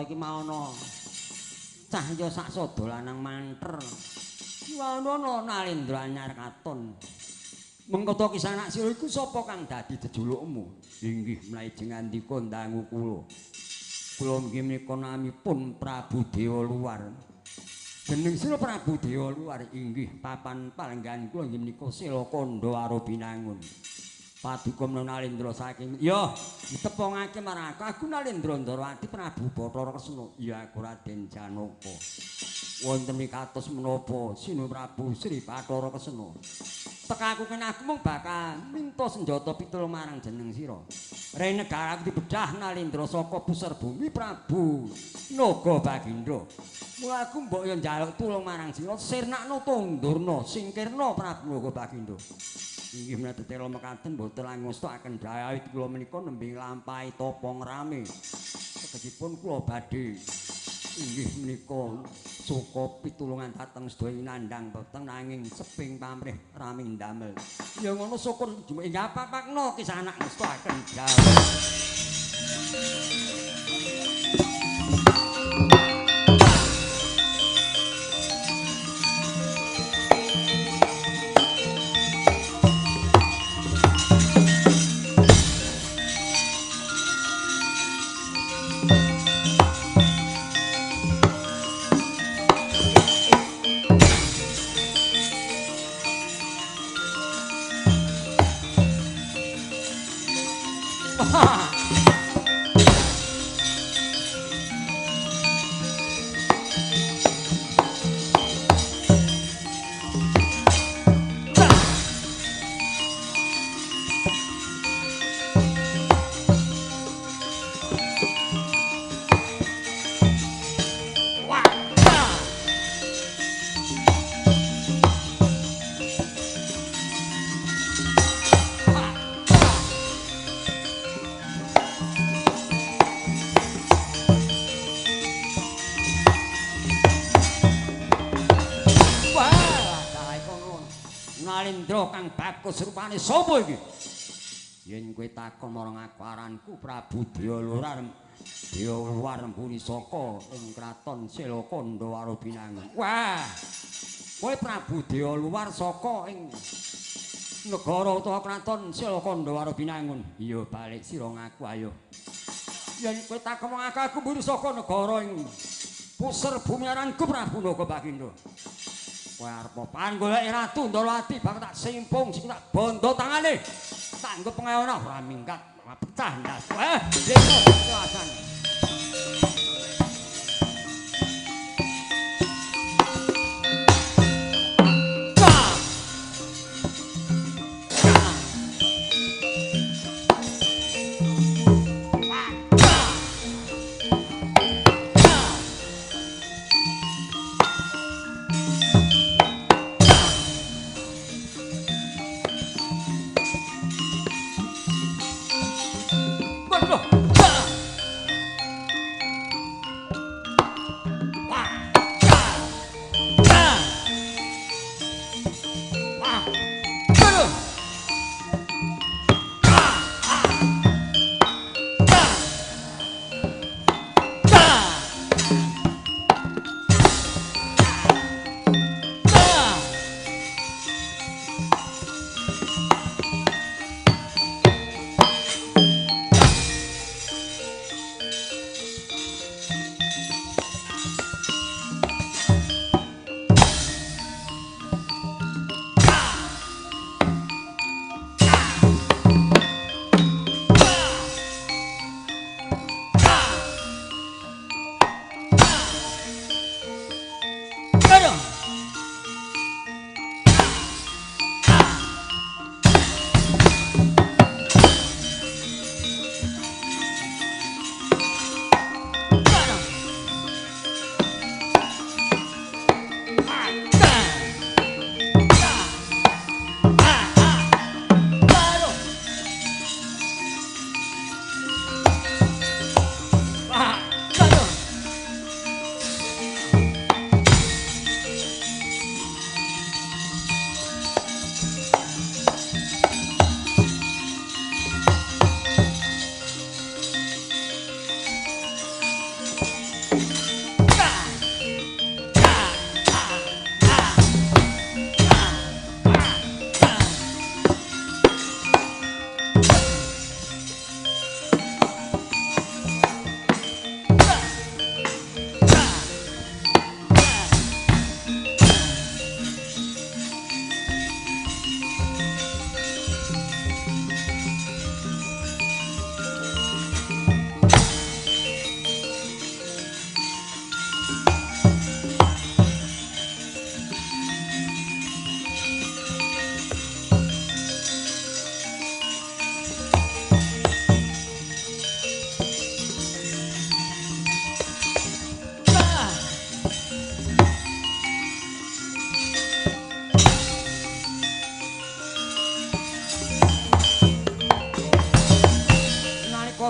Iki maono cahya sak sada lanang manter. Maono Nalendra anyar katon. Mengko kisah anak sira iku sapa kang dadi jejulukmu? Inggih mlajeng ngandika ndangu kula. Kula nggih menika namipun Prabu Dewa Luar. Jeneng sira Prabu Dewa Luar inggih papan palenggan kula nggih menika Selakanda Arobinangun. Paduka Nalendra saking ya ditepungake marang aku Nalendra Ndarawati Prabu Bathara Kresna ya aku Raden Janaka wonten mikatos menapa Sinu Prabu Sri Bathara Kresna tekaku kene aku mung bakal minta senjata pitul marang jeneng sira rene negaraku dibedah Nalendra saka pusar bumi Prabu Naga Bagindra mula aku mbok yo njaluk tulung marang sira sirnakno tundurna singkirna Prabu Naga Bagindra. Inggih menawi tetela mekaten boten langostaken dhawuh kula menika nembe lampahi topong rame. Tegesipun kula badhe inggih menika suka pitulungan dhateng sedaya nandhang peteng nanging seping pamrih rame ndamel. Ya ngono syukur inggih apa-apakno kisah anak ngestaken dhawuh. Nalendra kang bagus rupane sapa iki? Yen kowe takon marang aku aranku Prabu Dewa Luar. Dewa Luar mbuni saka ing kraton Selakanda Arobinangun. Wah. Kowe Prabu Dewa Luar saka ing negara utawa kraton Selakanda Arobinangun. Iya balik sira ngaku ayo. Yen kowe takon marang aku mbuni saka negara ing pusar bumi aranku Prabu Naga Bagindra. Kowe arep panggoleki Ratu Ndarawati bakal tak simpung sing tak bondo tangane. Tak nggo pengayono ora minggat, ora pecah ndas. Dene kekuasaan.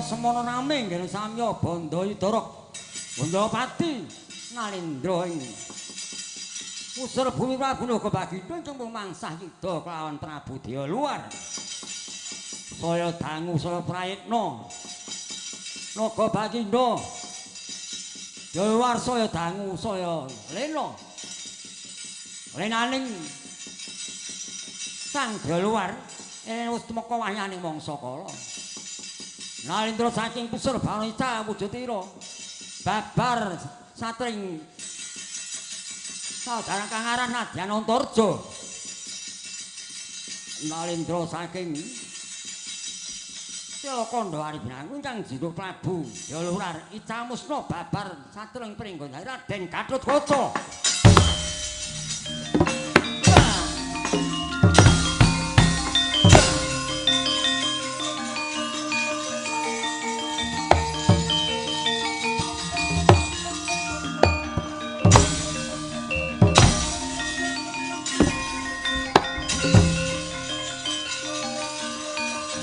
semono rame nggen samya Bandayudara Bandapati Nalendra ing Pusur bumi Prabu Nagabagina cempung mangsah yuda kelawan Prabu Dewa Luar. Saya dangu saya prayitna. Nagabagina Dewa Luar saya dangu saya lena. Lenaning Sang Dewa Luar wis temeka wayahing mangsa kala. Nalendra saking pusur Banica Wujudira babar satring saudara kang aran Nadyan Antarja. Nalendra saking Tilakanda Aribinangun kang jinduk Prabu Dewa Luar Icamusna babar satring pringgon Raden Gatotkaca.